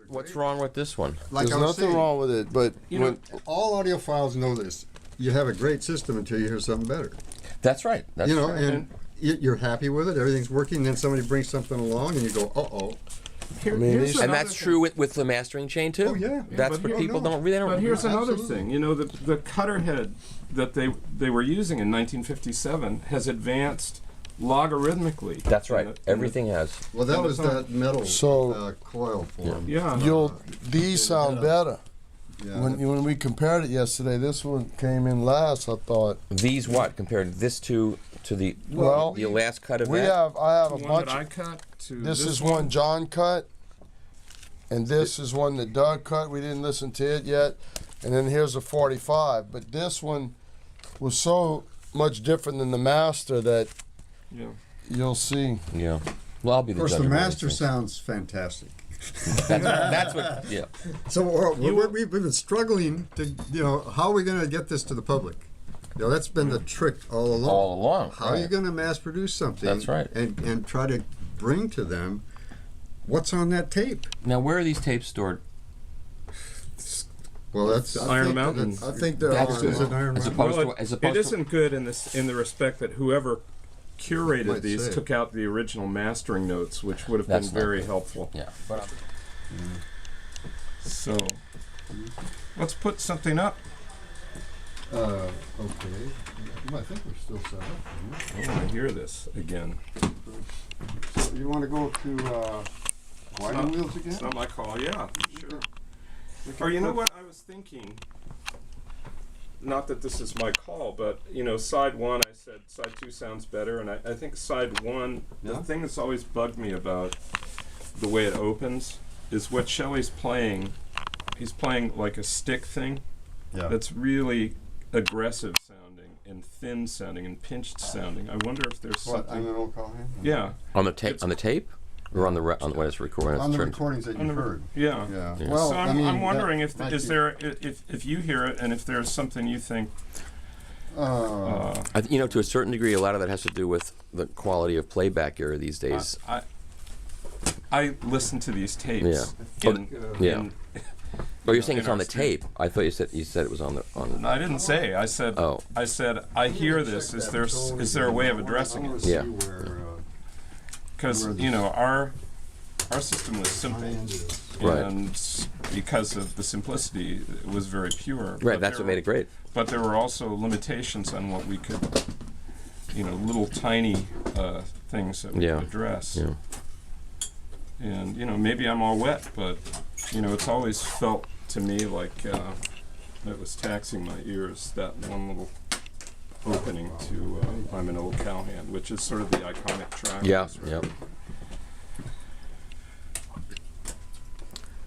What's wrong with this one? Like There's nothing wrong with it, but all audiophiles know this. You have a great system until you hear something better. That's right. That's you know, right. and you're happy with it. Everything's working. Then somebody brings something along, and you go, "Uh-oh." And that's true with the mastering chain too. Oh yeah. That's what people don't really. But here's another Absolutely. thing. You know, the cutter head that they were using in 1957 has advanced logarithmically. That's right. Everything has. Well, that was that metal So- coil form. Yeah. these sound better. Yeah. When we compared it yesterday, this one came in last. I thought. These what compared this to the Well, last cut of I that? have a The one bunch. that I cut to This is one John cut, and this is one that Doug cut. We didn't listen to it yet. And then here's a 45. But this one was so much different than the master that Yeah. you'll see. Yeah. Well, I'll be Of the course, judge the of master everything. sounds fantastic. That's what. Yeah. So we've been struggling to, how are we going to get this to the public? That's been the trick all along. All along. How are you going to mass produce something? That's right. And try to bring to them what's on that tape. Now, where are these tapes stored? Well, that's Iron Mountain. I think there That's is an Iron as Mountain. opposed Well, to as it opposed to. isn't good in the respect that whoever curated Might these say. took out the original mastering notes, which would have been That's not very good. helpful. Yeah. But So let's put something up. Okay. Well, I think we're still set up. I want to hear this again. You want to go to winding wheels again? It's not my call. Yeah, sure. Or you know what I was thinking? Not that this is my call, but side one, I said side two sounds better, and I think side one, the thing that's always bugged me about the way it opens is what Shelley's playing. He's playing like a stick thing that's really aggressive sounding and thin sounding and pinched sounding. I wonder if there's What, something. I'm an old Callahan? Yeah. on the tape, or on when it's recorded. On the It's recordings that On you've the- heard. Yeah. Yeah. Yeah. Well, So I I'm, mean, I'm wondering that might if be- there if you hear it and if there's something you think. to a certain degree, a lot of that has to do with the quality of playback here these days. I listen to these tapes. Yeah. in- Yeah. in- Oh, you're saying in it's our on the studio. tape. I thought you said it was on the. No, I didn't say. I said. Oh. I said. I hear this. Is there a way of addressing it? Yeah. Because our system was simple, Right. and because of the simplicity, it was very pure. Right. But That's what made it great. But there were also limitations on what we could, little tiny things that we Yeah. could address. Yeah. And maybe I'm all wet, but it's always felt to me like it was taxing my ears, that one little opening to I'm an Old Cowhand, which is sort of the iconic track. of Yeah. this Yeah. record.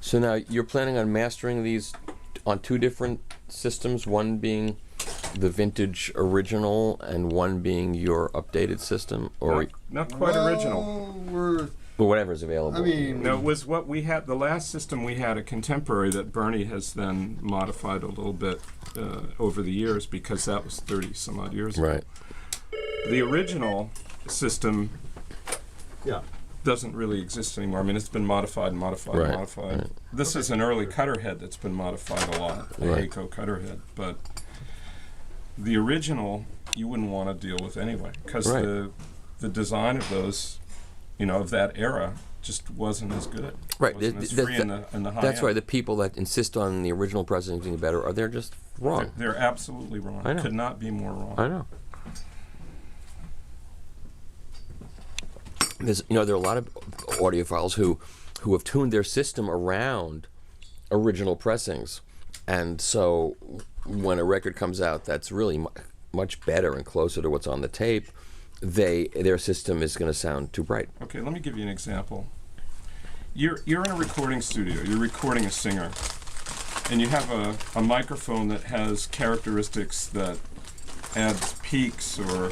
So now you're planning on mastering these on two different systems, one being the vintage original and one being your updated system, or Not quite original. or whatever's available. I mean, No, it was what we had, the last system we had, a contemporary that Bernie has then modified a little bit over the years, because that was 30 some odd years ago. Right. The original system yeah. doesn't really exist anymore. I mean, it's been modified and modified and Right, modified. right. This is an early cutter head that's been modified a lot, a Right. Heiko cutter head. But the original, you wouldn't want to deal with anyway, because Right. the design of those, of that era just wasn't as good. Right. Wasn't as free in the high That's end. right. The people that insist on the original pressing being better are they're just wrong. They're absolutely wrong. I know. Could not be more wrong. I know. There are a lot of audiophiles who have tuned their system around original pressings, and so when a record comes out that's really much better and closer to what's on the tape, their system is going to sound too bright. Okay, let me give you an example. You're in a recording studio. You're recording a singer, and you have a microphone that has characteristics that adds peaks or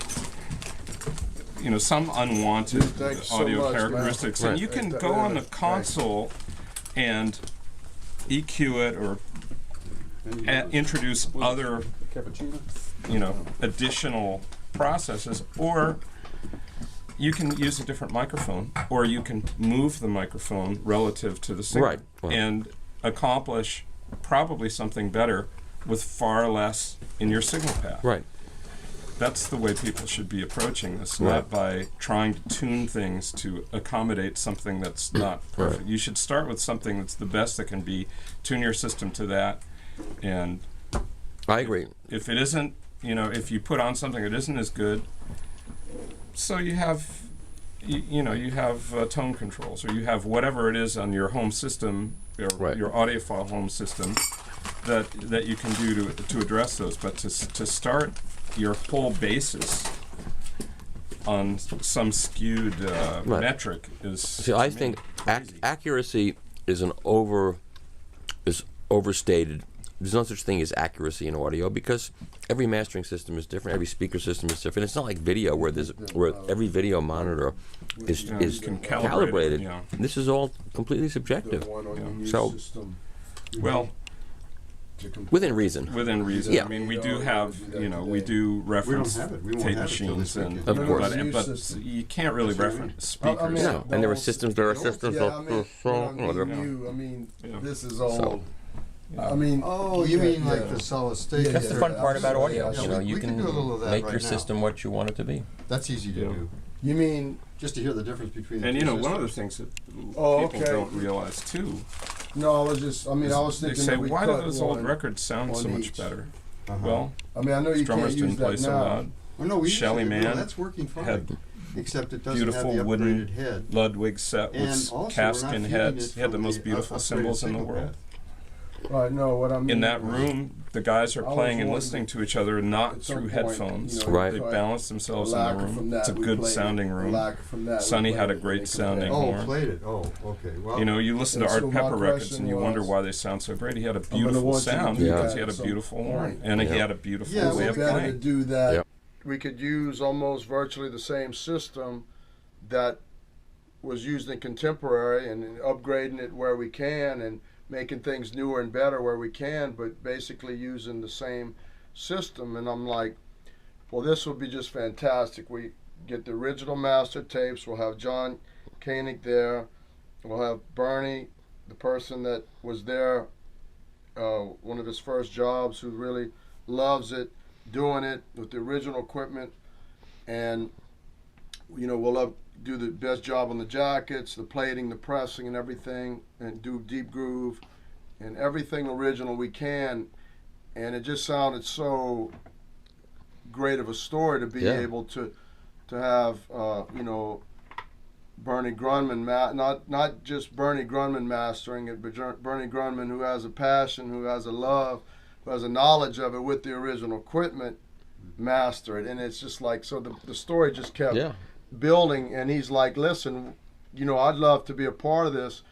some unwanted Thanks so audio much, man. characteristics, Right. and you can go on the console and EQ it or introduce other additional processes, or you can use a different microphone, or you can move the microphone relative to the signal, Right. and accomplish probably something better with far less in your signal path. Right. That's the way people should be approaching this, Right. not by trying to tune things to accommodate something that's not perfect. Right. You should start with something that's the best that can be, tune your system to that, and I agree. if it isn't, if you put on something that isn't as good, so you have, you have tone controls, or you have whatever it is on your home system, or Right. your audiophile home system, that you can do to address those. But to start your whole basis on some skewed Right. metric is. See, I think accuracy is overstated. There's no such thing as accuracy in audio because every mastering system is different. Every speaker system is different. It's not like video where every video monitor is Yeah, is you can calibrated. calibrate it, yeah. This is all completely subjective. The one on your new So- system Well, to complete. Within reason. within reason. Yeah. I mean, we do have, we do reference have it. We won't tape have it till machines, this and weekend. Of course. but you can't really That's what I mean. reference speakers. No, and there are systems. There are systems. Yeah, I mean, Yeah. this is all. So- I mean. Oh, you mean yeah. like the solid state? That's the Yeah, fun part about audio. yeah, You know, we you can can do a little of that make right your now. system what you want it to be. That's easy to Yeah. do. You mean? Just to hear the difference between the And two one of the systems. things that Oh, people okay. don't realize too, No, I was just. I mean, I was they thinking. say, that we why do cut those old one records sound on so much each. better? Uh-huh. Well, I mean, I know you drummers can't use didn't play that so now. loud. Oh, no, we Shelly usually do. Manne That's working fine. had Except it doesn't beautiful have the wooden upgraded head. Ludwig set And with also, we're cast not in feeding heads. it He had the from most beautiful upgraded cymbals in the signal world. path. Right. No, what I mean. In that room, the guys are I was playing and wondering listening to each other, not at some through point, headphones. Right. They balance themselves in lack the from room. that, It's a we good played sounding it. room. Lack from that, we Sonny had played a it, great they sounding compared. horn. Oh, played it. Oh, okay. Well, You listen to And Art so my Pepper records question and you wonder was- why they sound so great. He had a gonna beautiful want you to sound do that because he at had a some beautiful horn. point. And he Yeah. had a beautiful Yeah, way well, of Better to playing. do that. Yep. We could use almost virtually the same system that was used in contemporary and upgrading it where we can and making things newer and better where we can, but basically using the same system. And I'm like, well, this would be just fantastic. We get the original master tapes. We'll have John Koenig there. We'll have Bernie, the person that was there, one of his first jobs, who really loves it, doing it with the original equipment. And, we'll do the best job on the jackets, the plating, the pressing, and everything, and do deep groove and everything original we can. And it just sounded so great of a story to be Yeah. able to have, Bernie Grundman, not just Bernie Grundman mastering it, but Bernie Grundman, who has a passion, who has a love, who has a knowledge of it with the original equipment, master it. And it's just like, so the story just kept Yeah. building. And he's like, listen, I'd love to be a part of this.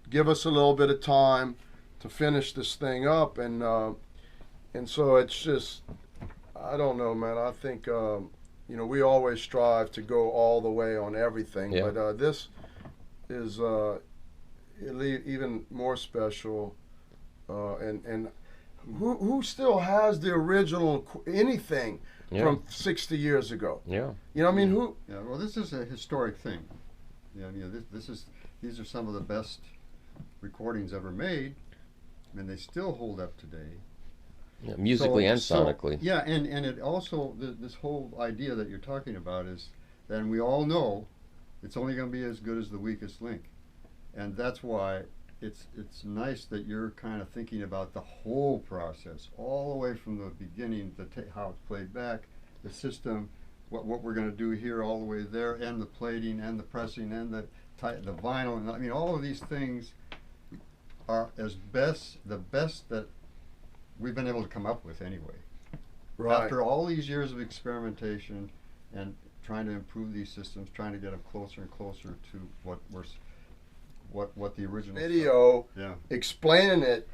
Give us a little bit of time to finish this thing up. And so it's just, I don't know, man. I think, we always strive to go all the way on everything. Yeah. But this is even more special. And who still has the original anything Yeah. from 60 years ago? Yeah. Who? yeah. Well, this is a historic thing. Yeah, these are some of the best recordings ever made, and they still hold up today. Yeah, musically and sonically. Yeah, and it also, this whole idea that you're talking about is that we all know it's only going to be as good as the weakest link. And that's why it's nice that you're kind of thinking about the whole process, all the way from the beginning, how it's played back, the system, what we're going to do here all the way there, and the plating, and the pressing, and the vinyl. And I mean, all of these things are the best that we've been able to come up with anyway. Right. After all these years of experimentation and trying to improve these systems, trying to get them closer and closer to what the original Video, yeah. explaining it,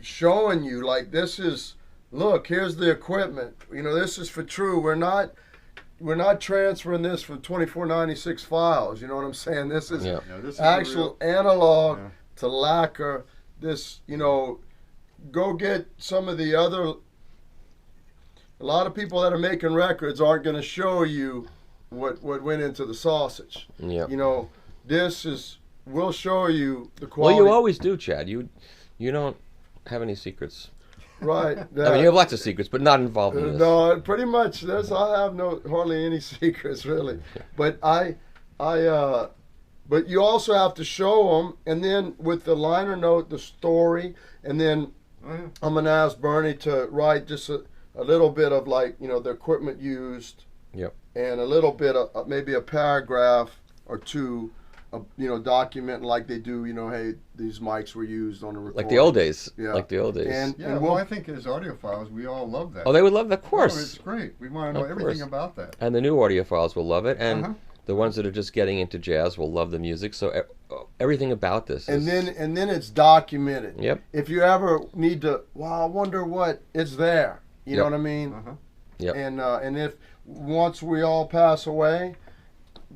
showing you like, this is, look, here's the equipment. This is for true. We're not transferring this from 2496 files. You know what I'm saying? This is Yeah. Yeah, this is actual analog Yeah. to lacquer. This, go get some of the other. A lot of people that are making records aren't going to show you what went into the sausage. Yep. You know, we'll show you the quality. Well, you always do, Chad. You don't have any secrets. Right. I mean, you have lots of secrets, but not involved in this. No, pretty much. I have hardly any secrets really, but but you also have to show them, and then with the liner note, the story, and then I'm gonna ask Bernie to write just a little bit of like the equipment used. Yep. And a little bit of maybe a paragraph or two. Document like they do. Hey, these mics were used on the recording. Like the old days. Yeah. Like the old days. And Well, I think as audiophiles, we all love that. Oh, they would love that, of Oh, course. it's great. We want to know everything about that. And the new audiophiles will love it, and Uh-huh. the ones that are just getting into jazz will love the music. So everything about this is... And then it's documented. Yep. If you ever need to, I wonder what, it's there. You know what I mean? Uh-huh. Yep. And if once we all pass away,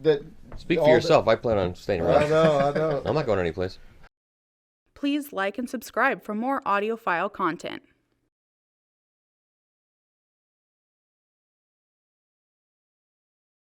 that Speak for yourself. I plan on staying around. I know. I'm not going anyplace. Please like and subscribe for more audiophile content.